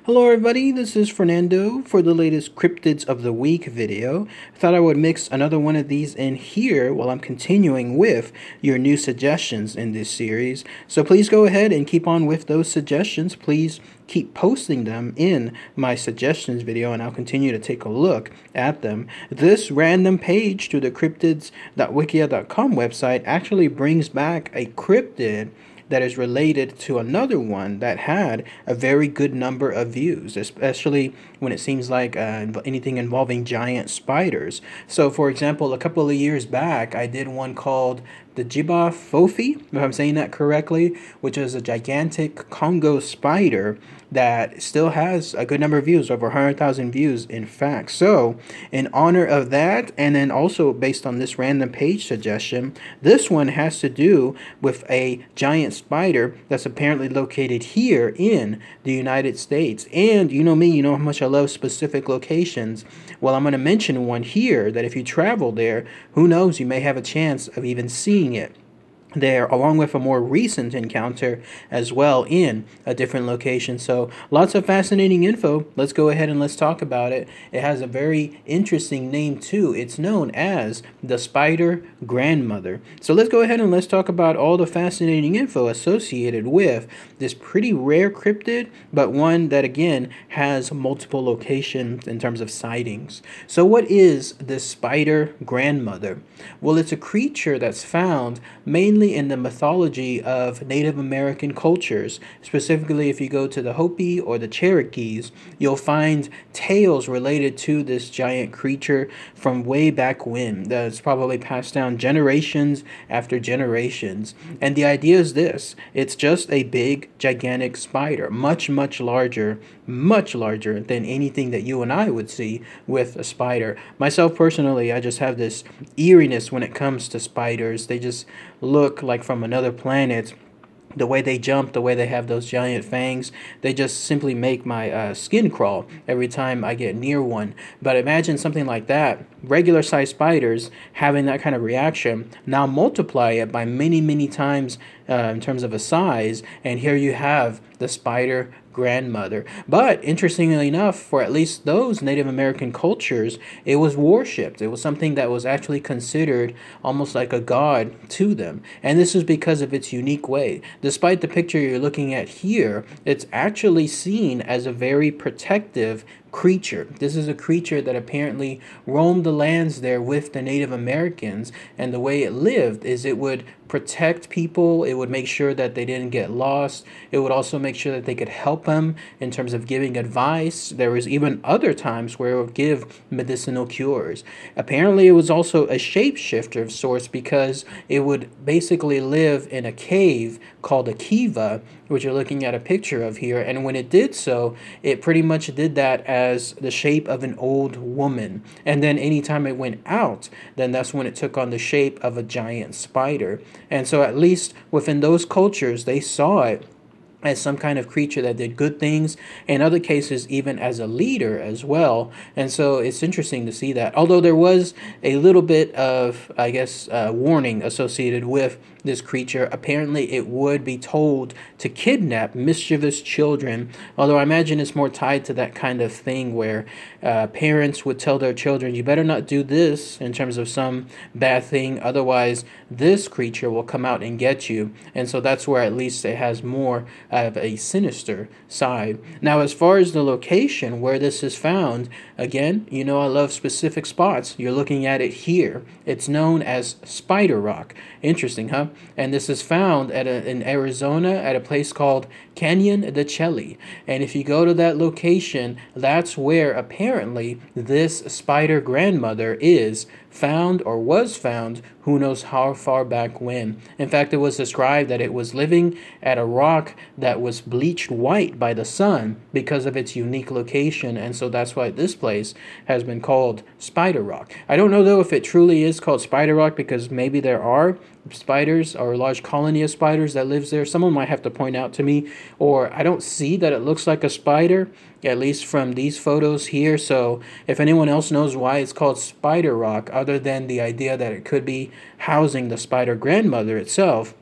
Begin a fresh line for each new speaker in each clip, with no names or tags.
Hello everybody, this is Fernando for the latest Cryptids of the Week video. I thought I would mix another one of these in here while I'm continuing with your new suggestions in this series. So please go ahead and keep on with those suggestions. Please keep posting them in my suggestions video and I'll continue to take a look at them. This random page to the cryptids.wikia.com website actually brings back a cryptid that is related to another one that had a very good number of views, especially when it seems like anything involving giant spiders. So, for example, a couple of years back, I did one called the Jiba Fofi, if I'm saying that correctly, which is a gigantic Congo spider that still has a good number of views, over 100,000 views, in fact. So, in honor of that, and then also based on this random page suggestion, this one has to do with a giant spider that's apparently located here in the United States. And you know me, you know how much I love specific locations. Well, I'm going to mention one here that if you travel there, who knows, you may have a chance of even seeing it there, along with a more recent encounter as well in a different location. So lots of fascinating info. Let's go ahead and let's talk about it. It has a very interesting name too. It's known as the spider grandmother. So let's go ahead and let's talk about all the fascinating info associated with this pretty rare cryptid, but one that again has multiple locations in terms of sightings. So what is this spider grandmother? Well, it's a creature that's found mainly in the mythology of Native American cultures. Specifically, if you go to the Hopi or the Cherokees, you'll find tales related to this giant creature from way back when. That's probably passed down generations after generations. And the idea is this: it's just a big, gigantic spider, much larger than anything that you and I would see with a spider. Myself personally, I just have this eeriness when it comes to spiders. They just look like from another planet. The way they jump, the way they have those giant fangs, they just simply make my skin crawl every time I get near one. But imagine something like that, regular sized spiders having that kind of reaction. Now multiply it by many times in terms of a size, and here you have the spider grandmother. But interestingly enough, for at least those Native American cultures, it was worshipped. It was something that was actually considered almost like a god to them. And this is because of its unique way. Despite the picture you're looking at here, it's actually seen as a very protective creature. This is a creature that apparently roamed the lands there with the Native Americans, and the way it lived is it would protect people. It would make sure that they didn't get lost. It would also make sure that they could help them in terms of giving advice. There was even other times where it would give medicinal cures. Apparently, it was also a shapeshifter of sorts, because it would basically live in a cave called a kiva, which you're looking at a picture of here. And when it did so, it pretty much did that as the shape of an old woman. And then anytime it went out, then that's when it took on the shape of a giant spider. And so at least within those cultures, they saw it as some kind of creature that did good things, in other cases even as a leader as well. And so it's interesting to see that. Although there was a little bit of, I guess, warning associated with this creature. Apparently it would be told to kidnap mischievous children, although I imagine it's more tied to that kind of thing where parents would tell their children, you better not do this in terms of some bad thing, otherwise this creature will come out and get you. And so that's where at least it has more of a sinister side. Now, as far as the location where this is found, again, you know I love specific spots. You're looking at it here. It's known as Spider Rock. Interesting, huh? And this is found in Arizona at a place called Canyon de Chelly. And if you go to that location, that's where apparently this spider grandmother is found, or was found, who knows how far back when. In fact, it was described that it was living at a rock that was bleached white by the sun because of its unique location, and so that's why this place has been called Spider Rock. I don't know though if it truly is called Spider Rock, because maybe there are spiders or a large colony of spiders that lives there. Someone might have to point out to me, or I don't see that it looks like a spider, at least from these photos here. So if anyone else knows why it's called Spider Rock, other than the idea that it could be housing the spider grandmother itself,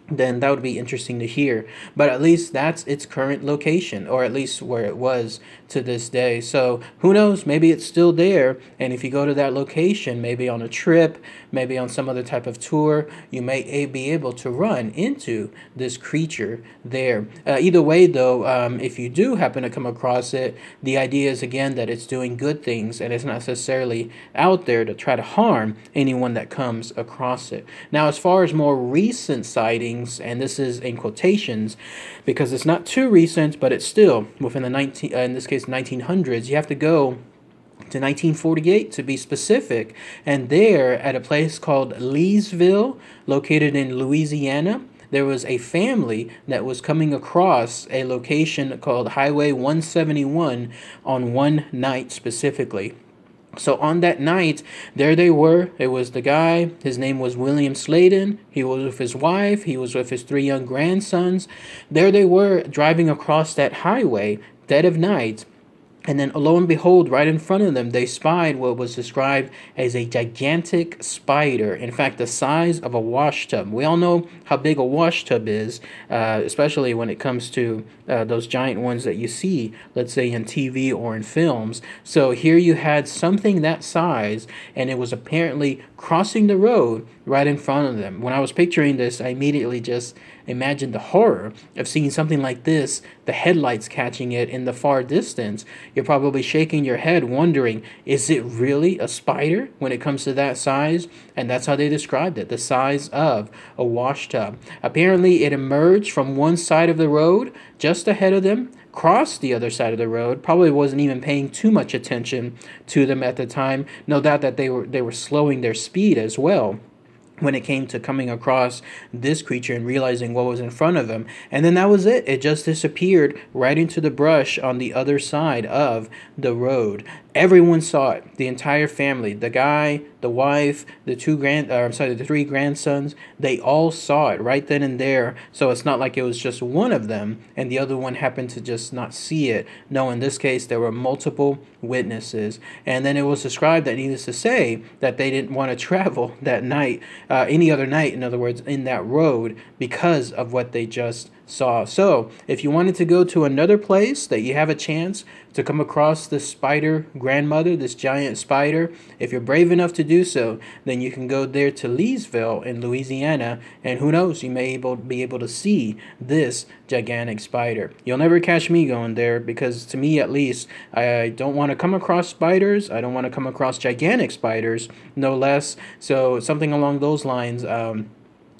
then that would be interesting to hear. But at least that's its current location, or at least where it was to this day. So who knows? Maybe it's still there. And if you go to that location, maybe on a trip, maybe on some other type of tour, you may be able to run into this creature there. Either way, though, if you do happen to come across it, the idea is again that it's doing good things and it's not necessarily out there to try to harm anyone that comes across it. Now, as far as more recent sightings, and this is in quotations because it's not too recent, but it's still within the in this case 1900s. You have to go to 1948 to be specific, and there at a place called Leesville, located in Louisiana, there was a family that was coming across a location called Highway 171 on one night specifically. So on that night, there they were. It was the guy. His name was William Sladen. He was with his wife. He was with his 3 young grandsons. There they were driving across that highway, dead of night. And then, lo and behold, right in front of them, they spied what was described as a gigantic spider. In fact, the size of a washtub. We all know how big a washtub is, especially when it comes to those giant ones that you see, let's say, in TV or in films. So here you had something that size, and it was apparently crossing the road right in front of them. When I was picturing this, I immediately just imagined the horror of seeing something like this, the headlights catching it in the far distance. You're probably shaking your head wondering, is it really a spider when it comes to that size? And that's how they described it, the size of a washtub. Apparently, it emerged from one side of the road just ahead of them, crossed the other side of the road, probably wasn't even paying too much attention to them at the time. No doubt that they were slowing their speed as well when it came to coming across this creature and realizing what was in front of them. And then that was it. It just disappeared right into the brush on the other side of the road. Everyone saw it. The entire family, the guy, the wife, the 3 grandsons, they all saw it right then and there. So it's not like it was just one of them and the other one happened to just not see it. No, in this case, there were multiple witnesses. And then it was described that, needless to say, that they didn't want to travel that night, any other night, in other words, in that road because of what they just saw. So if you wanted to go to another place that you have a chance to come across this spider grandmother, this giant spider, if you're brave enough to do so, then you can go there to Leesville in Louisiana, and who knows, you may be able to see this gigantic spider. You'll never catch me going there because, to me at least, I don't want to come across spiders. I don't want to come across gigantic spiders, no less. So something along those lines.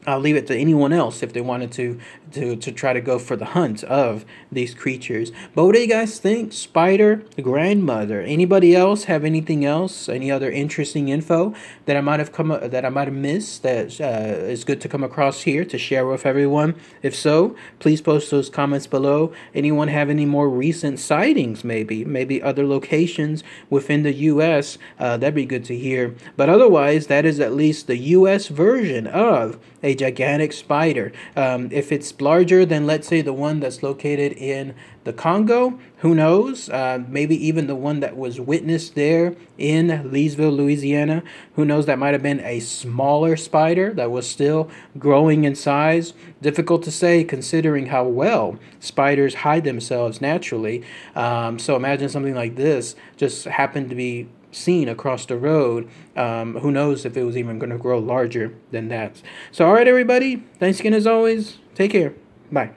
I'll leave it to anyone else if they wanted to try to go for the hunt of these creatures. But what do you guys think? Spider grandmother. Anybody else have anything else? Any other interesting info that I might have missed that is good to come across here to share with everyone? If so, please post those comments below. Anyone have any more recent sightings? Maybe other locations within the U.S. That'd be good to hear. But otherwise, that is at least the U.S. version of a gigantic spider. If it's larger than, let's say, the one that's located in the Congo, who knows? Maybe even the one that was witnessed there in Leesville, Louisiana. Who knows? That might have been a smaller spider that was still growing in size. Difficult to say considering how well spiders hide themselves naturally. So imagine something like this just happened to be seen across the road. Who knows if it was even going to grow larger than that. So all right, everybody, thanks again as always. Take care. Bye.